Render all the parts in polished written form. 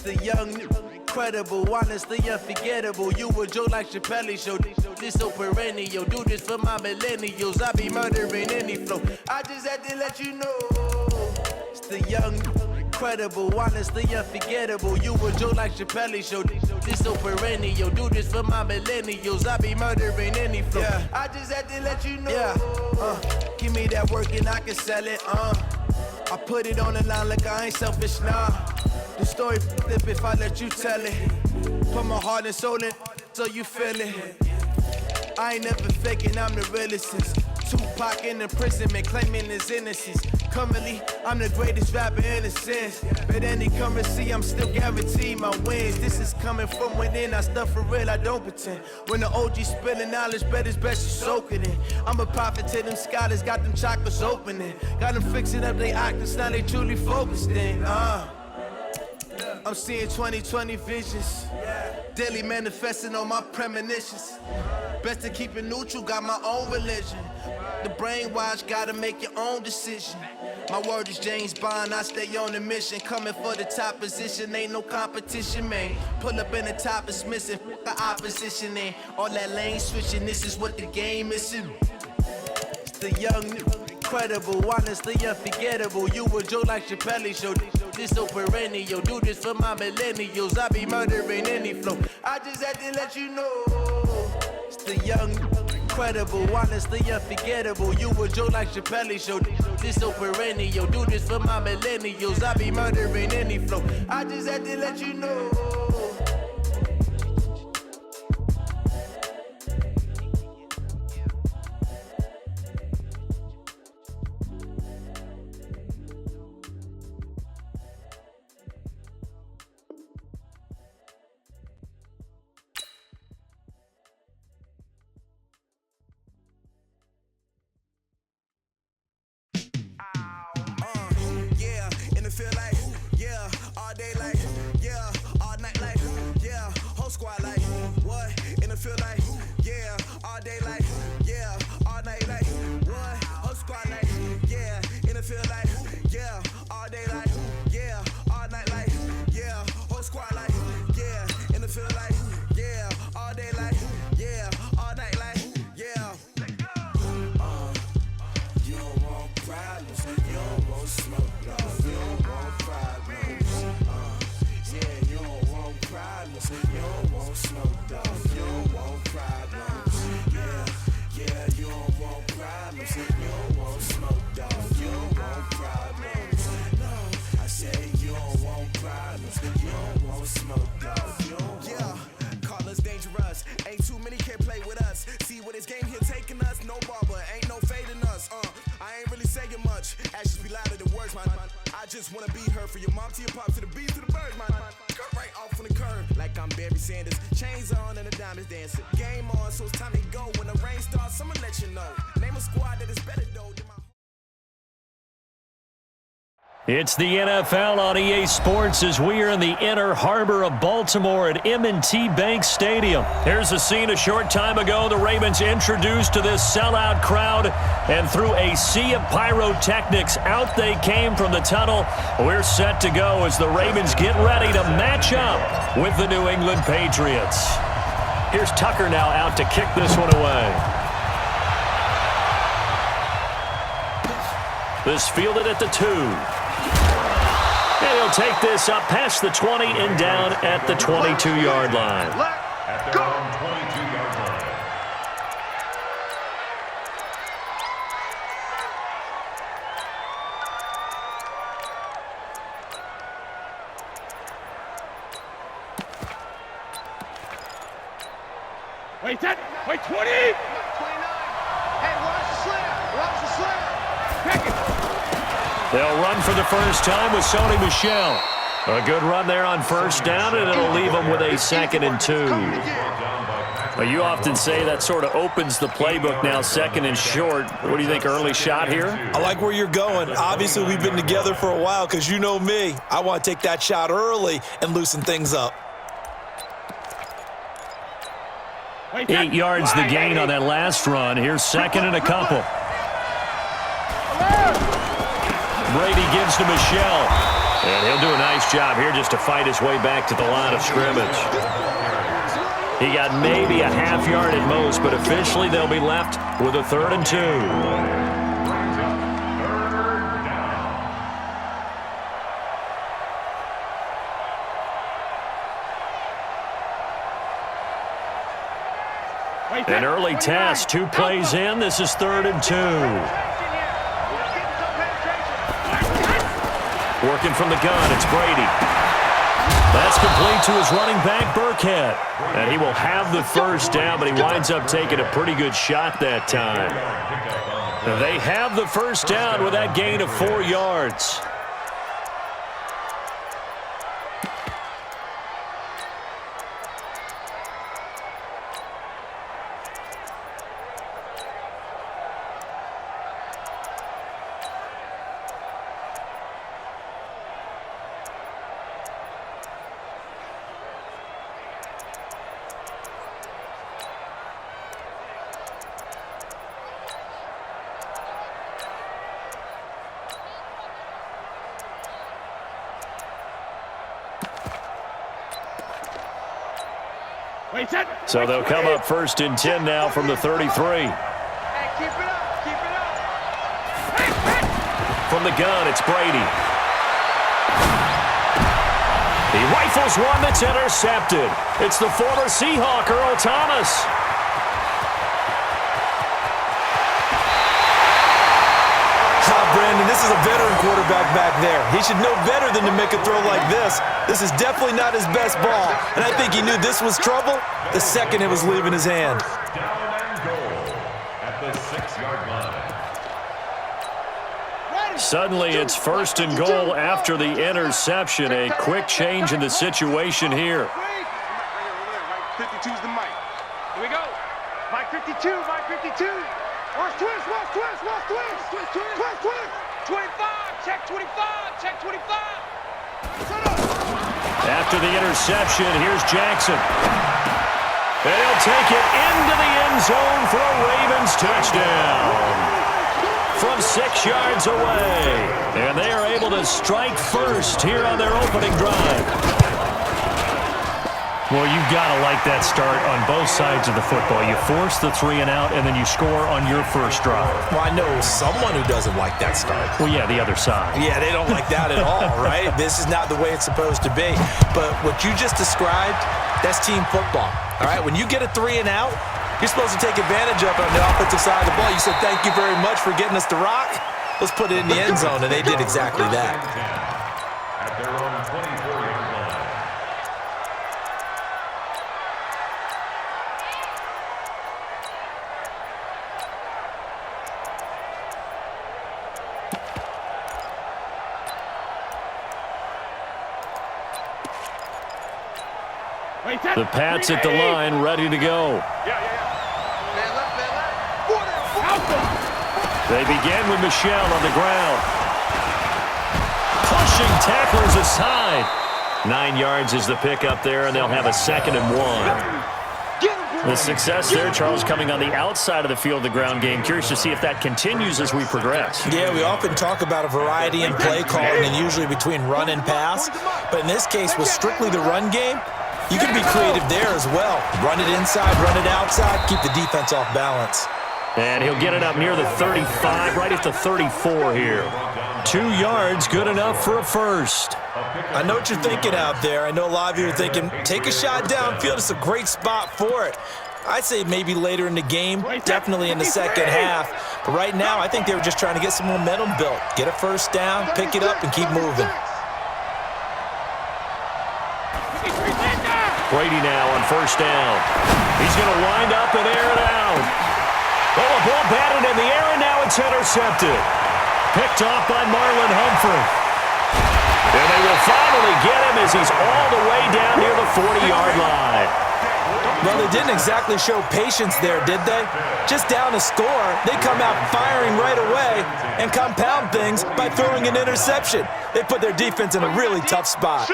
The young, incredible, honestly unforgettable. You a joke like Chappelle Show. This so perennial. Do this for my millennials. I be murdering any flow. I just had to let you know. It's the young, incredible, honestly unforgettable. You a joke like Chappelle Show. This so perennial. Do this for my millennials. I be murdering any flow. Yeah. I just had to let you know. Yeah. Give me that work and I can sell it. I put it on the line like I ain't selfish, nah. The story flip if I let you tell it. Put my heart and soul in so you feel it. I ain't never faking, I'm the realest since Tupac in imprisonment, claiming his innocence. Currently, I'm the greatest rapper in a sense. But any currency, I'm still guaranteed my wins. This is coming from within, I stuff for real, I don't pretend. When the OG spilling knowledge, bet it's best you soak it in. I'm a prophet to them scholars, got them chakras opening. Got them fixing up they octaves, now they truly focused in. I'm seeing 2020 visions, daily manifesting on my premonitions. Best to keep it neutral, got my own religion. The brainwash, gotta make your own decision. My word is James Bond, I stay on a mission. Coming for the top position, ain't no competition, man. Pull up in the top, it's missing, the opposition ain't. All that lane switching, this is what the game is. It's the young, incredible, honestly unforgettable. You a joke like Chappelle Show. This so perennial. Do this for my millennials. I be murdering any flow. I just had to let you know. It's the young, incredible, honestly unforgettable. You a joke like Chappelle Show. This so perennial. Do this for my millennials. I be murdering any flow. I just had to let you know. It's the NFL on EA Sports as we are in the inner harbor of Baltimore at M&T Bank Stadium. Here's a scene a short time ago. The Ravens introduced to this sellout crowd, and through a sea of pyrotechnics, out they came from the tunnel. We're set to go as the Ravens get ready to match up with the New England Patriots. Here's Tucker now out to kick this one away. This fielded at the 2. And he'll take this up past the 20 and down at the 22-yard line. At their own 22-yard line. Wait, 20! 29. Hey, watch the slip. Watch the slip. Pick it. They'll run for the first time with Sony Michel. A good run there on first down, and it'll leave them with a 2nd and 2. Well, you often say that sort of opens the playbook now, 2nd and short. What do you think, early shot here? I like where you're going. Obviously, we've been together for a while because you know me. I want to take that shot early and loosen things up. 8 yards the gain on that last run. Here's 2nd and a couple. Brady gives to Michel. And he'll do a nice job here just to fight his way back to the line of scrimmage. He got maybe a half yard at most, but officially they'll be left with a 3rd and 2. An early test, 2 plays in. This is 3rd and 2. Working from the gun, it's Brady. That's complete to his running back, Burkhead. And he will have the first down, but he winds up taking a pretty good shot that time. They have the first down with that gain of 4 yards. So they'll come up 1st and 10 now from the 33. Hey, keep it up, keep it up. From the gun, it's Brady. He rifles one that's intercepted. It's the former Seahawk, Earl Thomas. Brandon, this is a veteran quarterback back there. He should know better than to make a throw like this. This is definitely not his best ball, and I think he knew this was trouble the second it was leaving his hand. Down and goal at the 6-yard line. Suddenly, it's 1st and goal after the interception. A quick change in the situation here. 52's the mic. Here we go. Mike 52, Mike 52. Where's twist? Where's twist? Where's twist? Twist, twist, twist, twist. 25, check 25, check 25. After the interception, here's Jackson. And he'll take it into the end zone for a Ravens touchdown. From 6 yards away. And they are able to strike first here on their opening drive. Well, you've got to like that start on both sides of the football. You force the 3 and out, and then you score on your first drive. Well, I know someone who doesn't like that start. Well, yeah, the other side. Yeah, they don't like that at all, right? This is not the way it's supposed to be. But what you just described, that's team football, all right? When you get a 3 and out, you're supposed to take advantage of it on the offensive side of the ball. You said, thank you very much for getting us to rock. Let's put it in the end zone, and they did exactly that. At their own 24-yard line. The Pats at the line, ready to go. They begin with Michel on the ground. Pushing tacklers aside. 9 yards is the pickup there, and they'll have a 2nd and 1. The success there, Charles, coming on the outside of the field, the ground game. Curious to see if that continues as we progress. Yeah, we often talk about a variety in play calling and usually between run and pass. But in this case, with strictly the run game, you can be creative there as well. Run it inside, run it outside, keep the defense off balance. And he'll get it up near the 35, right at the 34 here. 2 yards, good enough for a first. I know what you're thinking out there. I know a lot of you are thinking, take a shot downfield. It's a great spot for it. I'd say maybe later in the game, definitely in the second half. But right now, I think they were just trying to get some momentum built. Get a first down, pick it up, and keep moving. Brady now on first down. He's going to wind up and air it out. Oh, a ball batted in the air, and now it's intercepted. Picked off by Marlon Humphrey. And they will finally get him as he's all the way down near the 40-yard line. Well, they didn't exactly show patience there, did they? Just down a score, they come out firing right away and compound things by throwing an interception. They put their defense in a really tough spot.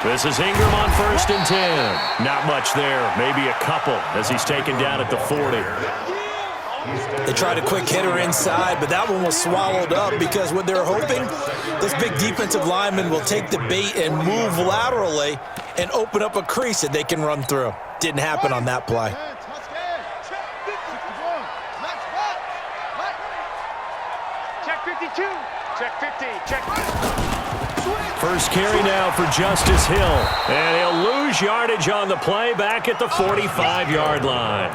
This is Ingram on 1st and 10. Not much there, maybe a couple as he's taken down at the 40. They tried a quick hitter inside, but that one was swallowed up because what they're hoping, this big defensive lineman will take the bait and move laterally and open up a crease that they can run through. Didn't happen on that play. Check 52. Check 50. Check. First carry now for Justice Hill. And he'll lose yardage on the play back at the 45-yard line.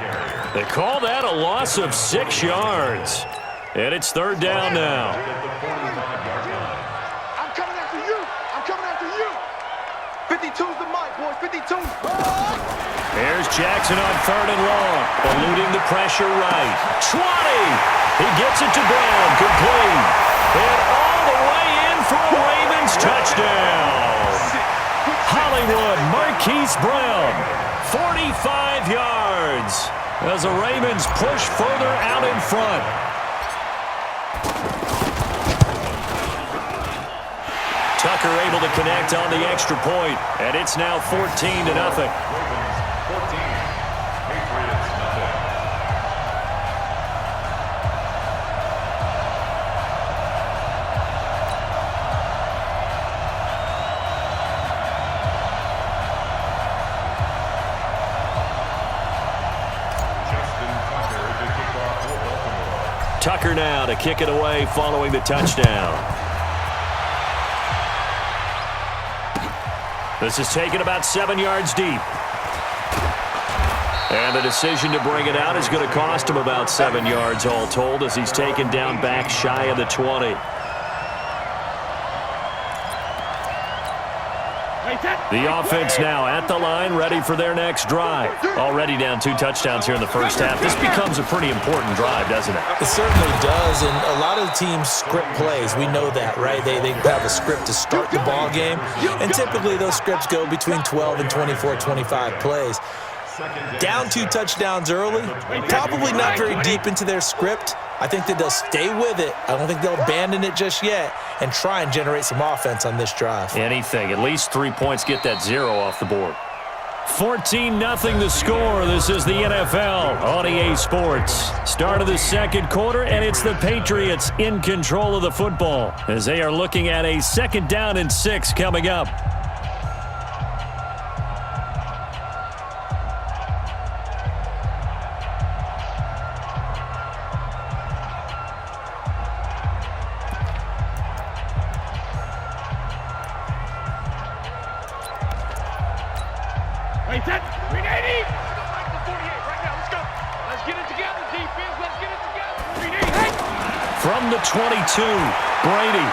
They call that a loss of 6 yards. And it's third down now. I'm coming after you. I'm coming after you. 52's the mic, boys. 52. Here's Jackson on third and long. Eluding the pressure right. 20. He gets it to Brown. Complete. And all the way in for a Ravens touchdown. Hollywood Marquise Brown. 45 yards. As the Ravens push further out in front. Tucker able to connect on the extra point, and it's now 14-0. Tucker now to kick it away following the touchdown. This is taken about 7 yards deep. And the decision to bring it out is going to cost him about 7 yards all told as he's taken down back shy of the 20. The offense now at the line, ready for their next drive. Already down 2 touchdowns here in the first half. This becomes a pretty important drive, doesn't it? It certainly does, and a lot of the teams script plays. We know that, right? They have a script to start the ball game, and typically those scripts go between 12 and 24, 25 plays. Down 2 touchdowns early, probably not very deep into their script. I think that they'll stay with it. I don't think they'll abandon it just yet and try and generate some offense on this drive. Anything. At least 3 points, get that 0 off the board. 14-0 the score. This is the NFL on EA Sports. Start of the second quarter, and it's the Patriots in control of the football as they are looking at a 2nd down and 6 coming up. Wait, that 380. Like the 48 right now. Let's go. Let's get it together, defense. Let's get it together. 380. From the 22, Brady.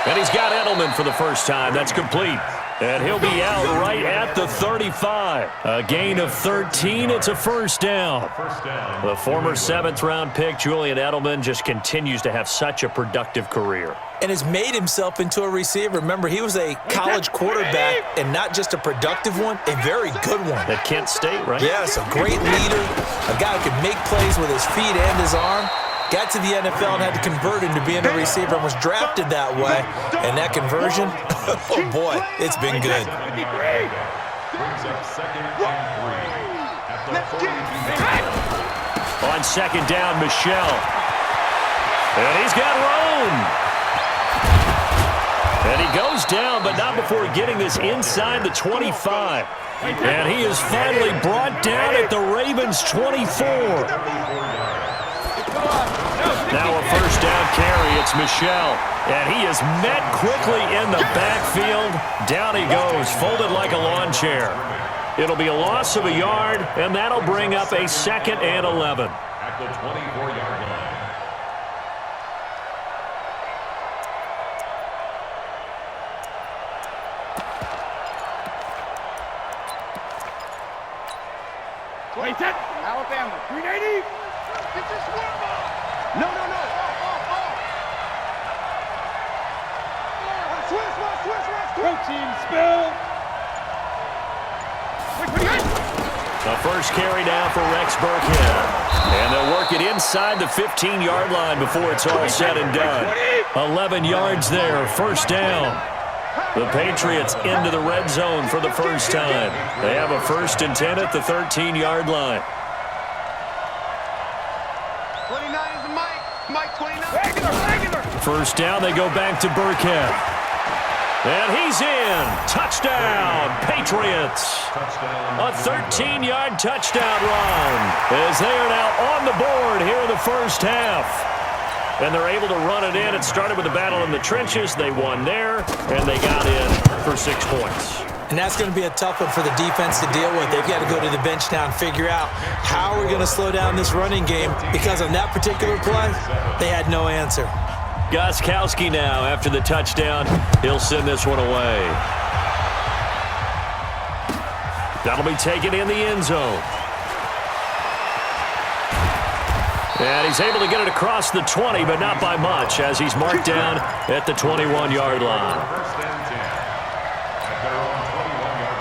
And he's got Edelman for the first time. That's complete. And he'll be out right at the 35. A gain of 13. It's a first down. The former 7th-round pick, Julian Edelman, just continues to have such a productive career. And has made himself into a receiver. Remember, he was a college quarterback, and not just a productive one, a very good one. At Kent State, right? Yes, a great leader, a guy who can make plays with his feet and his arm. Got to the NFL and had to convert into being a receiver and was drafted that way. And that conversion, oh boy, it's been good. On 2nd down, Michelle. And he's got room. And he goes down, but not before getting this inside the 25. And he is finally brought down at the Ravens' 24. Now a first down carry. It's Michelle. And he is met quickly in the backfield. Down he goes, folded like a lawn chair. It'll be a loss of a yard, and that'll bring up a 2nd and 11. At the 24-yard line. Wait, that Alabama. 380. Get this one ball. No. Switch. Protein spill. The first carry down for Rex Burkhead. And they'll work it inside the 15-yard line before it's all said and done. 11 yards there, first down. The Patriots into the red zone for the first time. They have a 1st and 10 at the 13-yard line. 29 is the Mike. Mike 29. Regular. First down, they go back to Burkhead. And he's in. Touchdown, Patriots. A 13-yard touchdown run as they are now on the board here in the first half. And they're able to run it in. It started with a battle in the trenches. They won there, and they got in for 6 points. And that's going to be a tough one for the defense to deal with. They've got to go to the bench now and figure out how we're going to slow down this running game, because on that particular play, they had no answer. Gostkowski now after the touchdown. He'll send this one away. That'll be taken in the end zone. And he's able to get it across the 20, but not by much, as he's marked down at the 21-yard line. First and 10 at their own 21-yard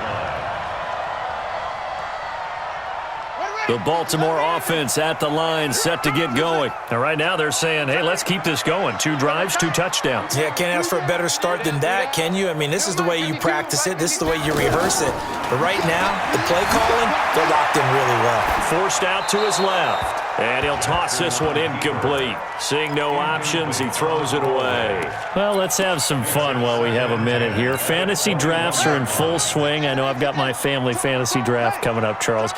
line. The Baltimore offense at the line, set to get going. And right now they're saying, hey, let's keep this going. 2 drives, 2 touchdowns. Yeah, can't ask for a better start than that, can you? I mean, this is the way you practice it. This is the way you rehearse it. But right now, the play calling, they're locked in really well. Forced out to his left. And he'll toss this one incomplete. Seeing no options, he throws it away. Well, let's have some fun while we have a minute here. Fantasy drafts are in full swing. I know I've got my family fantasy draft coming up, Charles.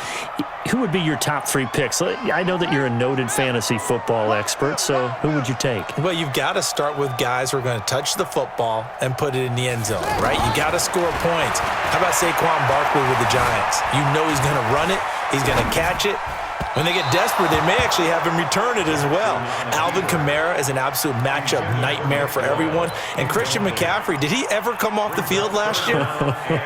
Who would be your top 3 picks? I know that you're a noted fantasy football expert, so who would you take? Well, you've got to start with guys who are going to touch the football and put it in the end zone, right? You got to score points. How about Saquon Barkley with the Giants? You know he's going to run it. He's going to catch it. When they get desperate, they may actually have him return it as well. Alvin Kamara is an absolute matchup nightmare for everyone. And Christian McCaffrey, did he ever come off the field last year?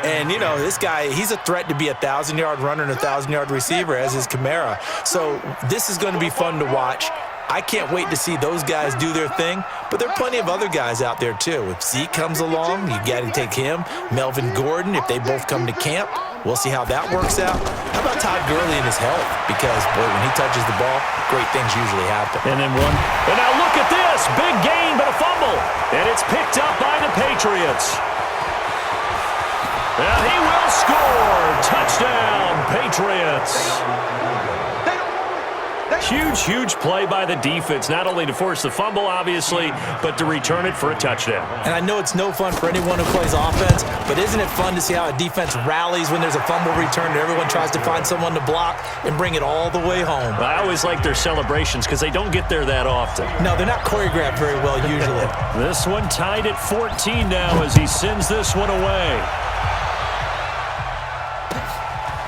And, you know, this guy, he's a threat to be a 1,000-yard runner and a 1,000-yard receiver, as is Kamara. So this is going to be fun to watch. I can't wait to see those guys do their thing, but there are plenty of other guys out there, too. If Zeke comes along, you got to take him. Melvin Gordon, if they both come to camp, we'll see how that works out. How about Todd Gurley and his health? Because, boy, when he touches the ball, great things usually happen. And then one. And now look at this. Big gain, but a fumble. And it's picked up by the Patriots. Now he will score. Touchdown, Patriots. Huge, huge play by the defense, not only to force the fumble, obviously, but to return it for a touchdown. And I know it's no fun for anyone who plays offense, but isn't it fun to see how a defense rallies when there's a fumble return and everyone tries to find someone to block and bring it all the way home? I always like their celebrations because they don't get there that often. No, they're not choreographed very well usually. This one tied at 14 now as he sends this one away.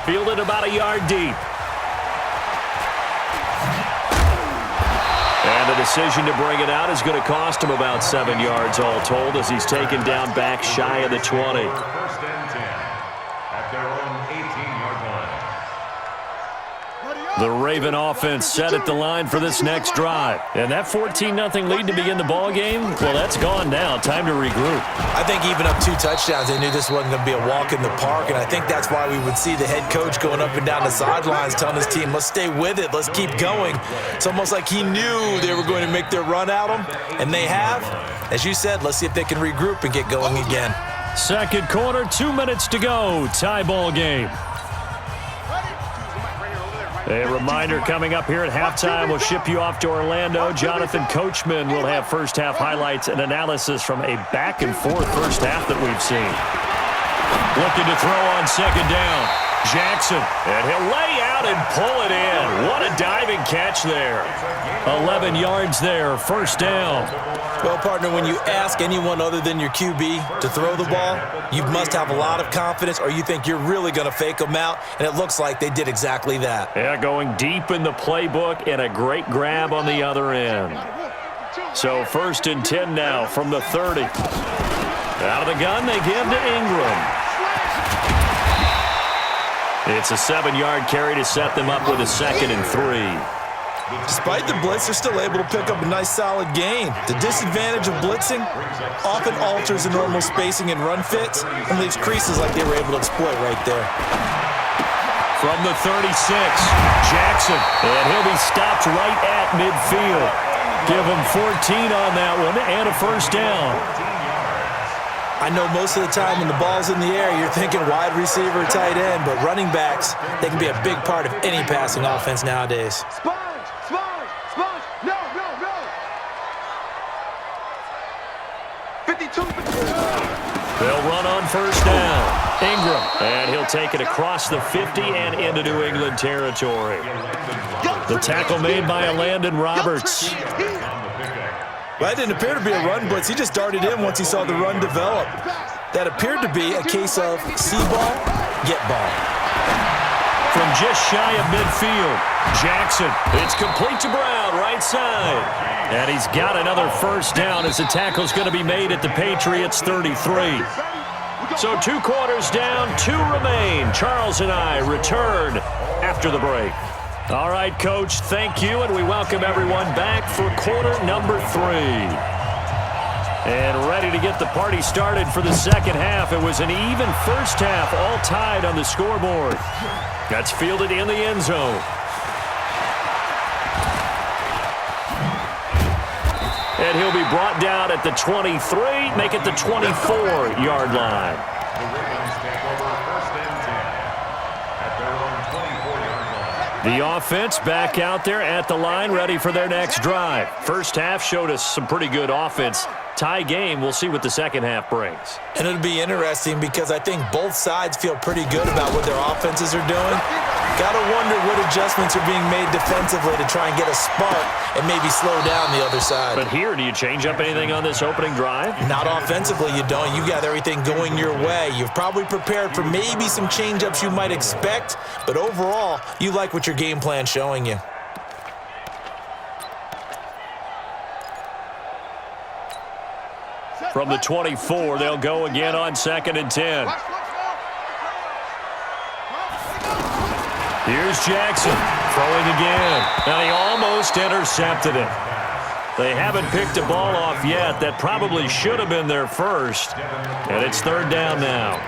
Fielded about a yard deep. And the decision to bring it out is going to cost him about 7 yards all told as he's taken down back shy of the 20. First and 10 at their own 18-yard line. The Raven offense set at the line for this next drive. And that 14-0 lead to begin the ball game, well, that's gone now. Time to regroup. I think even up 2 touchdowns, they knew this wasn't going to be a walk in the park, and I think that's why we would see the head coach going up and down the sidelines telling his team, let's stay with it, let's keep going. It's almost like he knew they were going to make their run at him, and they have. As you said, let's see if they can regroup and get going again. Second quarter, 2 minutes to go. Tie ball game. A reminder coming up here at halftime, we'll ship you off to Orlando. Jonathan Coachman will have first-half highlights and analysis from a back-and-forth first half that we've seen. Looking to throw on second down. Jackson, and he'll lay out and pull it in. What a diving catch there. 11 yards there, first down. Well, partner, when you ask anyone other than your QB to throw the ball, you must have a lot of confidence or you think you're really going to fake them out, and it looks like they did exactly that. Yeah, going deep in the playbook and a great grab on the other end. So first and 10 now from the 30. Out of the gun, they give to Ingram. It's a 7-yard carry to set them up with a 2nd and 3. Despite the blitz, they're still able to pick up a nice solid gain. The disadvantage of blitzing often alters the normal spacing and run fits and leaves creases like they were able to exploit right there. From the 36, Jackson, and he'll be stopped right at midfield. Give him 14 on that one and a first down. I know most of the time when the ball's in the air, you're thinking wide receiver, tight end, but running backs, they can be a big part of any passing offense nowadays. Sponge, sponge, sponge. No, no, no. 52, 52. They'll run on first down. Ingram, and he'll take it across the 50 and into New England territory. The tackle made by Landon Roberts. Well, that didn't appear to be a run blitz. He just darted in once he saw the run develop. That appeared to be a case of see ball, get ball. From just shy of midfield, Jackson. It's complete to Brown, right side. And he's got another first down as the tackle's going to be made at the Patriots' 33. So 2 quarters down, 2 remain. Charles and I return after the break. All right, Coach, thank you, and we welcome everyone back for quarter number 3. And ready to get the party started for the second half. It was an even first half, all tied on the scoreboard. That's fielded in the end zone. And he'll be brought down at the 23, make it the 24-yard line. The Ravens take over first and 10 at their own 24-yard line. The offense back out there at the line, ready for their next drive. First half showed us some pretty good offense. Tie game, we'll see what the second half brings. And it'll be interesting because I think both sides feel pretty good about what their offenses are doing. Gotta wonder what adjustments are being made defensively to try and get a spark and maybe slow down the other side. But here, do you change up anything on this opening drive? Not offensively, you don't. You've got everything going your way. You've probably prepared for maybe some change-ups you might expect, but overall, you like what your game plan's showing you. From the 24, they'll go again on 2nd and 10. Here's Jackson throwing again, and he almost intercepted it. They haven't picked a ball off yet. That probably should have been their first, and it's 3rd down now.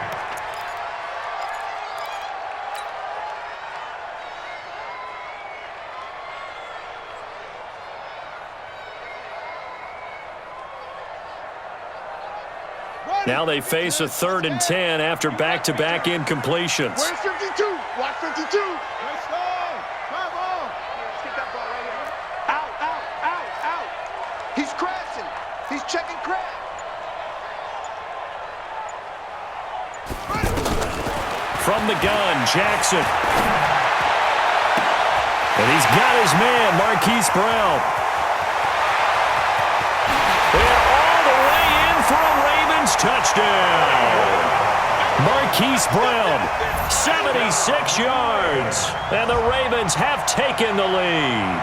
Now they face a 3rd and 10 after back-to-back incompletions. Where's 52? Watch 52. Let's go. Come on. Let's get that ball right here. Out, out, out, out. He's crashing. He's checking crash. From the gun, Jackson. And he's got his man, Marquise Brown. They're all the way in for a Ravens touchdown. Marquise Brown, 76 yards. And the Ravens have taken the lead.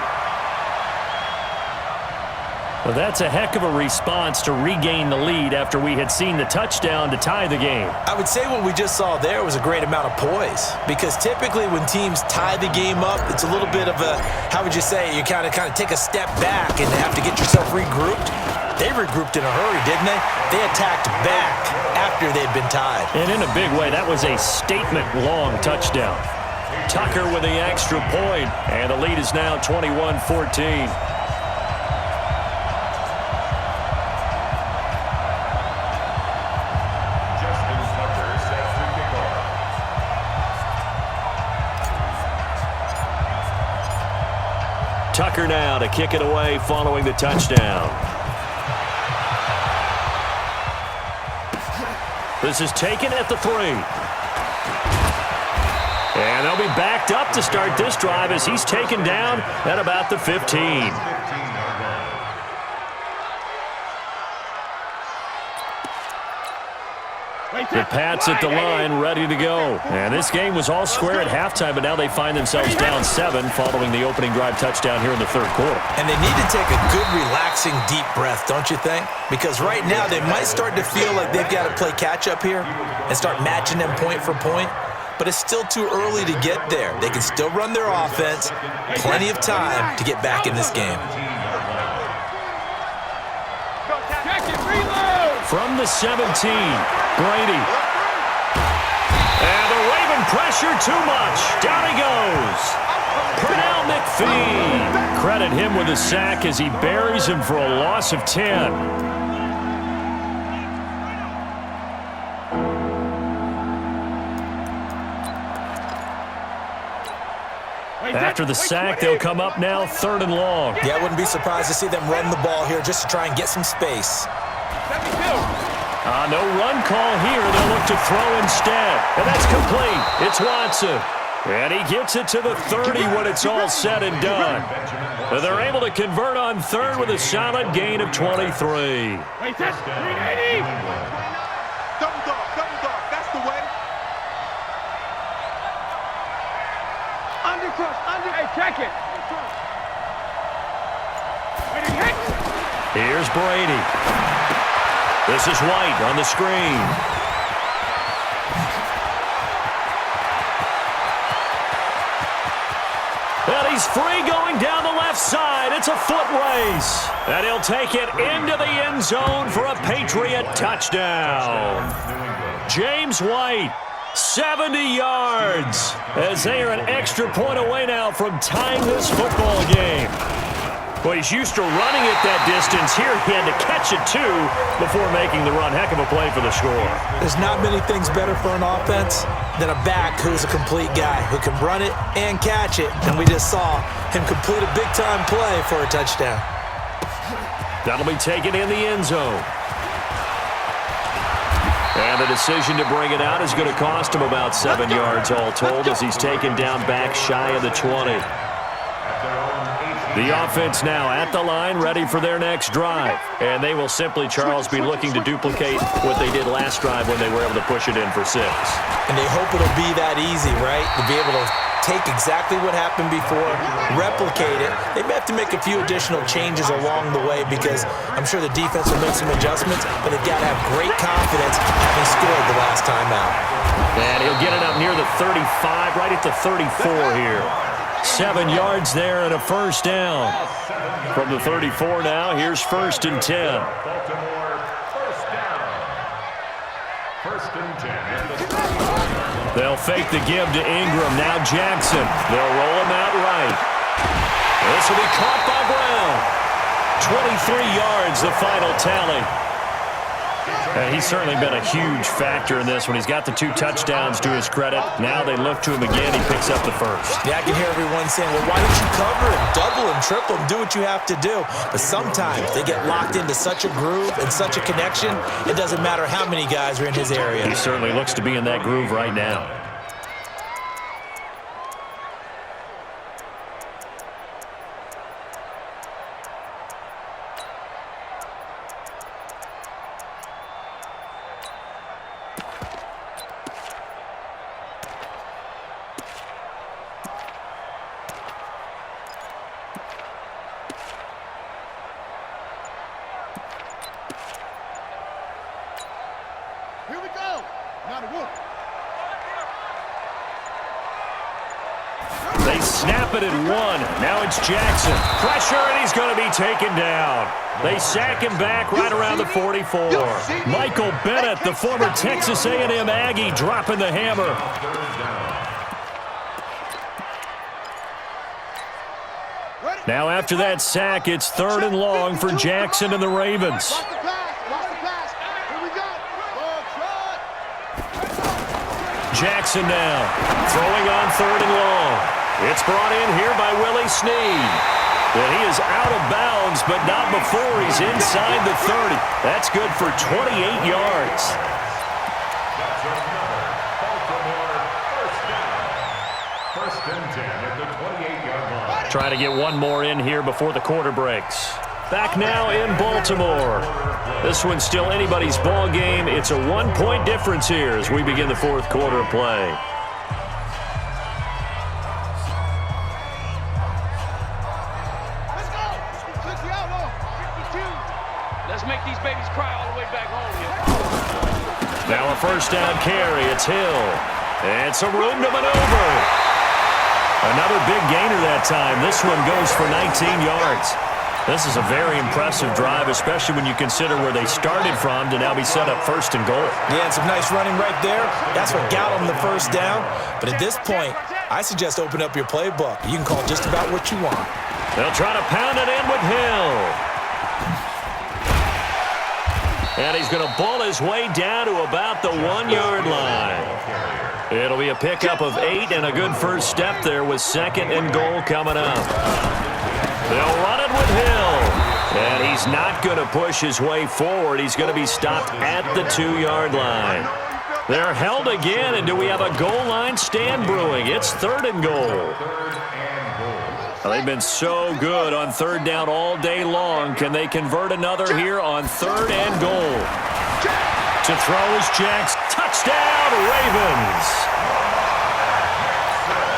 Well, that's a heck of a response to regain the lead after we had seen the touchdown to tie the game. I would say what we just saw there was a great amount of poise, because typically when teams tie the game up, it's a little bit of a, how would you say, you kind of take a step back and have to get yourself regrouped. They regrouped in a hurry, didn't they? They attacked back after they'd been tied. And in a big way, that was a statement-long touchdown. Tucker with the extra point, and the lead is now 21-14. Tucker now to kick it away following the touchdown. This is taken at the 3. And they'll be backed up to start this drive as he's taken down at about the 15. The Pats at the line, ready to go. And this game was all square at halftime, but now they find themselves down 7 following the opening drive touchdown here in the 3rd quarter. And they need to take a good, relaxing, deep breath, don't you think? Because right now they might start to feel like they've got to play catch-up here and start matching them point for point. But it's still too early to get there. They can still run their offense. Plenty of time to get back in this game. From the 17, Brady. And the Raven pressure too much. Down he goes. Pernell McPhee. Credit him with a sack as he buries him for a loss of 10. After the sack, they'll come up now 3rd and long. Yeah, I wouldn't be surprised to see them run the ball here just to try and get some space. No run call here. They'll look to throw instead. And that's complete. It's Watson. And he gets it to the 30 when it's all said and done. And they're able to convert on 3rd with a solid gain of 23. Wait, that's 380. Double dog, that's the way. Hey, check it. Waiting hit. Here's Brady. This is White on the screen. And he's free going down the left side. It's a foot race. And he'll take it into the end zone for a Patriot touchdown. James White, 70 yards, as they are an extra point away now from tying this football game. Well, he's used to running it that distance. Here he had to catch it, too, before making the run. Heck of a play for the score. There's not many things better for an offense than a back who's a complete guy, who can run it and catch it. And we just saw him complete a big-time play for a touchdown. That'll be taken in the end zone. And the decision to bring it out is going to cost him about 7 yards all told as he's taken down back shy of the 20. The offense now at the line, ready for their next drive. And they will simply, Charles, be looking to duplicate what they did last drive when they were able to push it in for 6. And they hope it'll be that easy, right? To be able to take exactly what happened before, replicate it. They may have to make a few additional changes along the way because I'm sure the defense will make some adjustments, but they've got to have great confidence having scored the last time out. And he'll get it up near the 35, right at the 34 here. 7 yards there and a first down. From the 34 now, here's 1st and 10. Baltimore, first down. 1st and 10. They'll fake the give to Ingram. Now Jackson. They'll roll him out right. This will be caught by Brown. 23 yards, the final tally. He's certainly been a huge factor in this when he's got the 2 touchdowns to his credit. Now they look to him again. He picks up the first. Yeah, I can hear everyone saying, well, why don't you cover him, double him, triple him, do what you have to do. But sometimes they get locked into such a groove and such a connection, it doesn't matter how many guys are in his area. He certainly looks to be in that groove right now. Here we go. Not a whoop. They snap it at 1. Now it's Jackson. Pressure, and he's going to be taken down. They sack him back right around the 44. Michael Bennett, the former Texas A&M Aggie, dropping the hammer. Now after that sack, it's 3rd and long for Jackson and the Ravens. Jackson now, throwing on 3rd and long. It's brought in here by Willie Snead. And he is out of bounds, but not before he's inside the 30. That's good for 28 yards. That's another Baltimore first down. 1st and 10 at the 28-yard line. Trying to get one more in here before the quarter breaks. Back now in Baltimore. This one's still anybody's ball game. It's a 1-point difference here as we begin the 4th quarter of play. Let's go. Let's make these babies cry all the way back home here. Now a first down carry. It's Hill. And some room to maneuver. Another big gainer that time. This one goes for 19 yards. This is a very impressive drive, especially when you consider where they started from to now be set up 1st and goal. Yeah, and some nice running right there. That's what got them the first down. But at this point, I suggest open up your playbook. You can call just about what you want. They'll try to pound it in with Hill. And he's going to ball his way down to about the 1-yard line. It'll be a pickup of 8 and a good first step there with 2nd and goal coming up. They'll run it with Hill. And he's not going to push his way forward. He's going to be stopped at the 2-yard line. They're held again, and do we have a goal line stand brewing? It's 3rd and goal. Well, they've been so good on 3rd down all day long. Can they convert another here on 3rd and goal? To throw is Jackson. Touchdown, Ravens.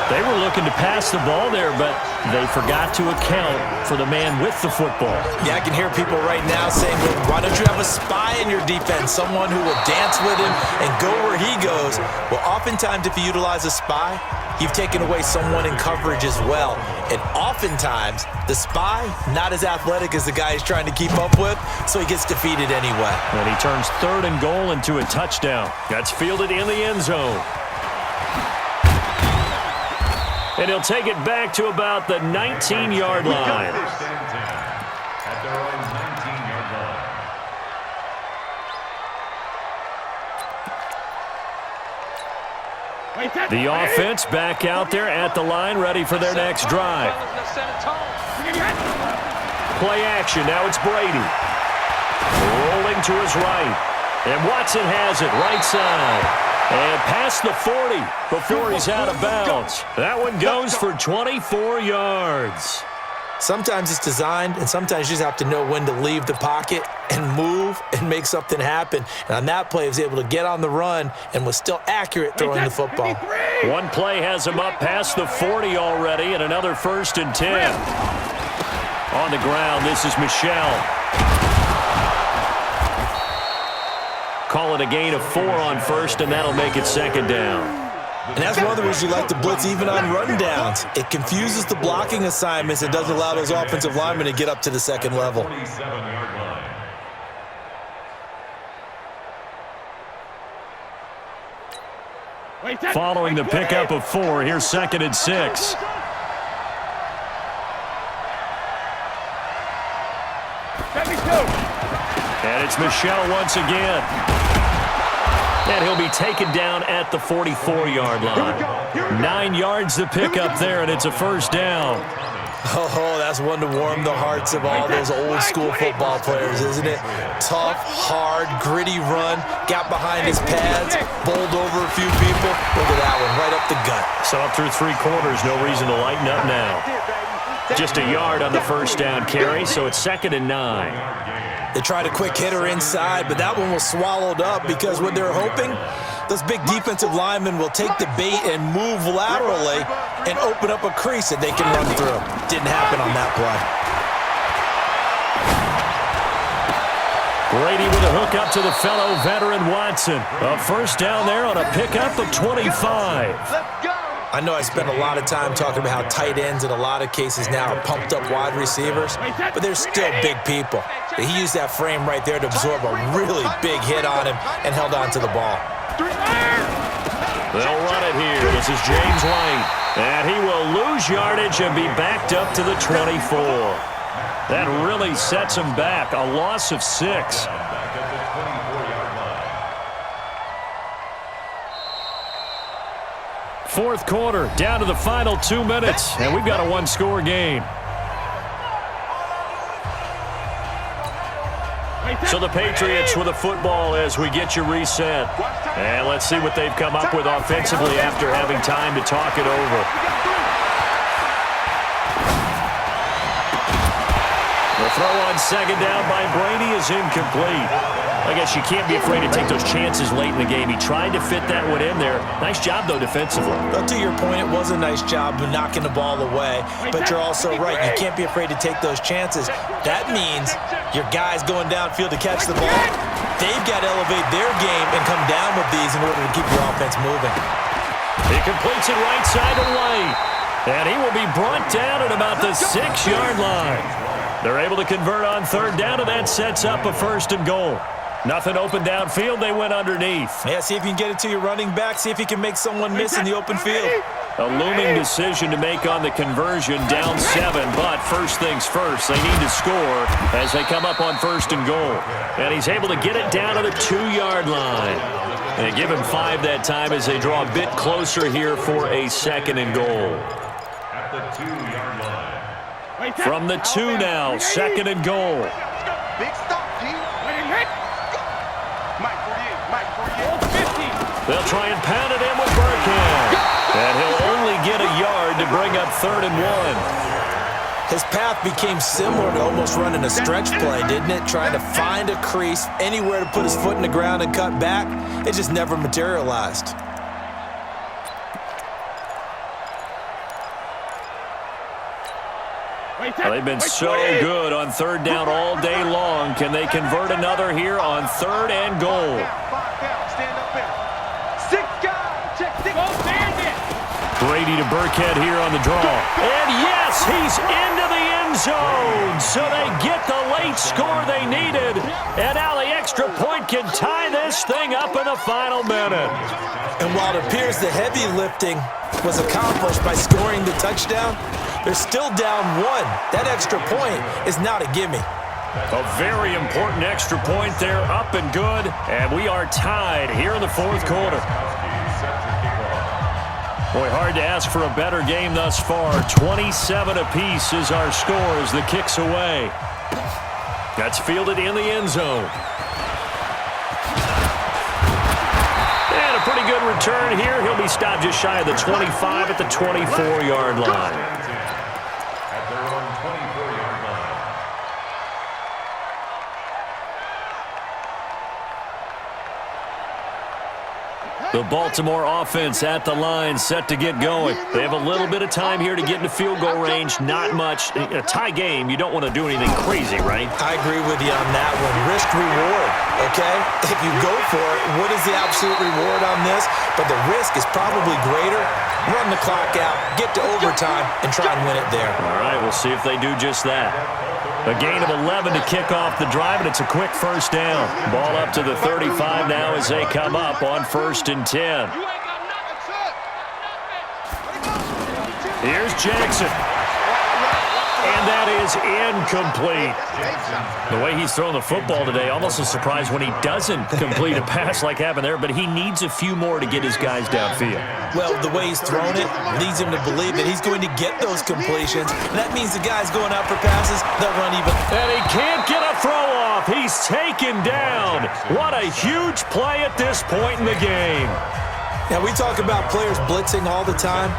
They were looking to pass the ball there, but they forgot to account for the man with the football. Yeah, I can hear people right now saying, well, why don't you have a spy in your defense, someone who will dance with him and go where he goes? Well, oftentimes if you utilize a spy, you've taken away someone in coverage as well. And oftentimes, the spy, not as athletic as the guy he's trying to keep up with, so he gets defeated anyway. And he turns 3rd and goal into a touchdown. That's fielded in the end zone. And he'll take it back to about the 19-yard line. At their own 19-yard line. The offense back out there at the line, ready for their next drive. Play action. Now it's Brady. Rolling to his right. And Watson has it right side. And past the 40 before he's out of bounds. That one goes for 24 yards. Sometimes it's designed, and sometimes you just have to know when to leave the pocket and move and make something happen. And on that play, he was able to get on the run and was still accurate throwing the football. One play has him up past the 40 already, and another 1st and 10. On the ground, this is Michel. Call it a gain of 4 on 1st, and that'll make it 2nd down. And that's one of the reasons you like to blitz even on rundowns. It confuses the blocking assignments. It doesn't allow those offensive linemen to get up to the 2nd level. 47-yard line. Following the pickup of 4, here's 2nd and 6. And it's Michel once again. And he'll be taken down at the 44-yard line. 9 yards to pick up there, and it's a 1st down. Oh, that's one to warm the hearts of all those old-school football players, isn't it? Tough, hard, gritty run, got behind his pads, bowled over a few people. Look at that one, right up the gut. So up through 3 quarters, no reason to lighten up now. Just a yard on the 1st down carry, so it's 2nd and 9. They tried a quick hitter inside, but that one was swallowed up because what they're hoping, those big defensive linemen will take the bait and move laterally and open up a crease that they can run through. Didn't happen on that play. Brady with a hook up to the fellow veteran Watson. A 1st down there on a pickup of 25. I know I spent a lot of time talking about how tight ends in a lot of cases now are pumped up wide receivers, but they're still big people. He used that frame right there to absorb a really big hit on him and held on to the ball. They'll run it here. This is James White. And he will lose yardage and be backed up to the 24. That really sets him back. A loss of 6. Fourth quarter, down to the final 2 minutes, and we've got a 1-score game. So the Patriots with a football as we get you reset. And let's see what they've come up with offensively after having time to talk it over. The throw on 2nd down by Brady is incomplete. I guess you can't be afraid to take those chances late in the game. He tried to fit that one in there. Nice job, though, defensively. Well, to your point, it was a nice job of knocking the ball away. But you're also right. You can't be afraid to take those chances. That means your guys going downfield to catch the ball, they've got to elevate their game and come down with these in order to keep your offense moving. He completes it right side to White. And he will be brought down at about the 6-yard line. They're able to convert on 3rd down, and that sets up a 1st and goal. Nothing open downfield. They went underneath. Yeah, see if you can get it to your running back. See if you can make someone miss in the open field. A looming decision to make on the conversion, down 7. But first things first, they need to score as they come up on 1st and goal. And he's able to get it down to the 2-yard line. They give him 5 that time as they draw a bit closer here for a 2nd and goal. At the 2-yard line. From the 2 now, 2nd and goal. Big stop, G. Mike 48. They'll try and pound it in with Burkhead. And he'll only get a yard to bring up 3rd and 1. His path became similar to almost running a stretch play, didn't it? Trying to find a crease, anywhere to put his foot in the ground and cut back. It just never materialized. Well, they've been so good on 3rd down all day long. Can they convert another here on 3rd and goal? 5 down. Stand up there. 6 guys. Check 6. Go stand it. Brady to Burkhead here on the draw. And yes, he's into the end zone. So they get the late score they needed. And now the extra point can tie this thing up in the final minute. And while it appears the heavy lifting was accomplished by scoring the touchdown, they're still down 1. That extra point is not a gimme. A very important extra point there, up and good. And we are tied here in the 4th quarter. Boy, hard to ask for a better game thus far. 27 apiece is our score as the kick's away. That's fielded in the end zone. And a pretty good return here. He'll be stopped just shy of the 25 at the 24-yard line. At their own 24-yard line. The Baltimore offense at the line, set to get going. They have a little bit of time here to get into field goal range. Not much. A tie game, you don't want to do anything crazy, right? I agree with you on that one. Risk reward, okay? If you go for it, what is the absolute reward on this? But the risk is probably greater. Run the clock out, get to overtime, and try and win it there. All right, we'll see if they do just that. A gain of 11 to kick off the drive, and it's a quick 1st down. Ball up to the 35 now as they come up on 1st and 10. Here's Jackson. And that is incomplete. The way he's throwing the football today, almost a surprise when he doesn't complete a pass like happened there, but he needs a few more to get his guys downfield. Well, the way he's thrown it leads him to believe that he's going to get those completions. And that means the guys going out for passes, they'll run even. And he can't get a throw off. He's taken down. What a huge play at this point in the game. Now, we talk about players blitzing all the time.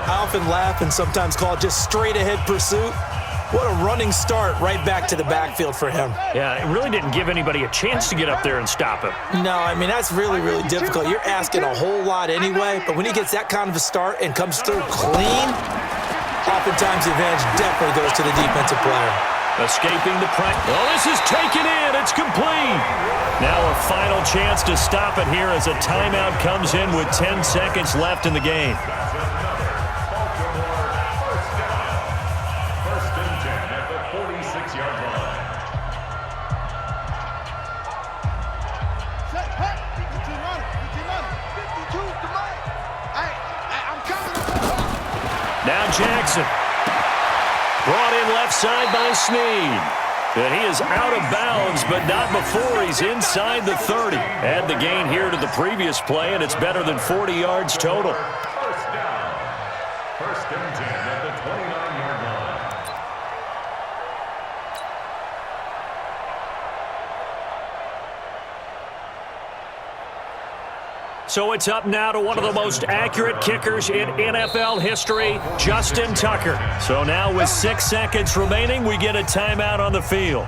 I often laugh and sometimes call it just straight-ahead pursuit. What a running start right back to the backfield for him. Yeah, it really didn't give anybody a chance to get up there and stop him. No, I mean, that's really, really difficult. You're asking a whole lot anyway, but when he gets that kind of a start and comes through clean, oftentimes the advantage definitely goes to the defensive player. Escaping the pressure. Well, this is taken in. It's complete. Now a final chance to stop it here as a timeout comes in with 10 seconds left in the game. Now Jackson. Brought in left side by Snead. And he is out of bounds, but not before he's inside the 30. Add the gain here to the previous play, and it's better than 40 yards total. First down. 1st and 10 at the 29-yard line. So it's up now to one of the most accurate kickers in NFL history, Justin Tucker. So now with 6 seconds remaining, we get a timeout on the field.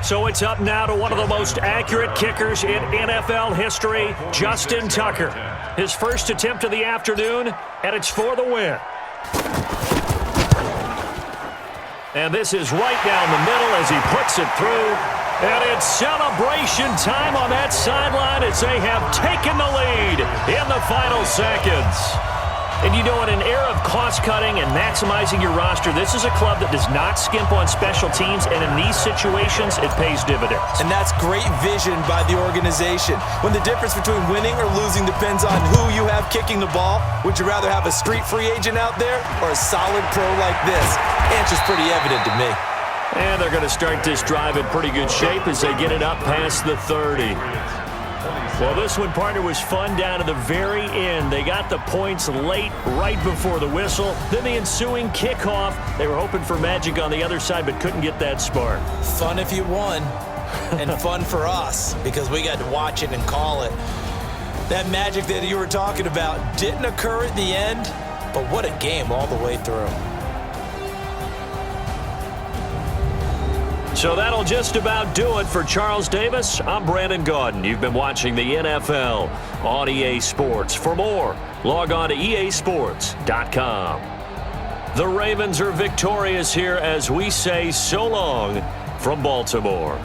So it's up now to one of the most accurate kickers in NFL history, Justin Tucker. His first attempt of the afternoon, and it's for the win. And this is right down the middle as he puts it through. And it's celebration time on that sideline as they have taken the lead in the final seconds. And you know, in an era of cost-cutting and maximizing your roster, this is a club that does not skimp on special teams, and in these situations, it pays dividends. And that's great vision by the organization. When the difference between winning or losing depends on who you have kicking the ball, would you rather have a street free agent out there or a solid pro like this? Answer's pretty evident to me. And they're going to start this drive in pretty good shape as they get it up past the 30. Well, this one, partner, was fun down to the very end. They got the points late, right before the whistle. Then the ensuing kickoff. They were hoping for magic on the other side, but couldn't get that spark. Fun if you won, and fun for us because we got to watch it and call it. That magic that you were talking about didn't occur at the end, but what a game all the way through. So that'll just about do it for Charles Davis. I'm Brandon Gaudin. You've been watching the NFL on EA Sports. For more, log on to easports.com. The Ravens are victorious here as we say so long from Baltimore.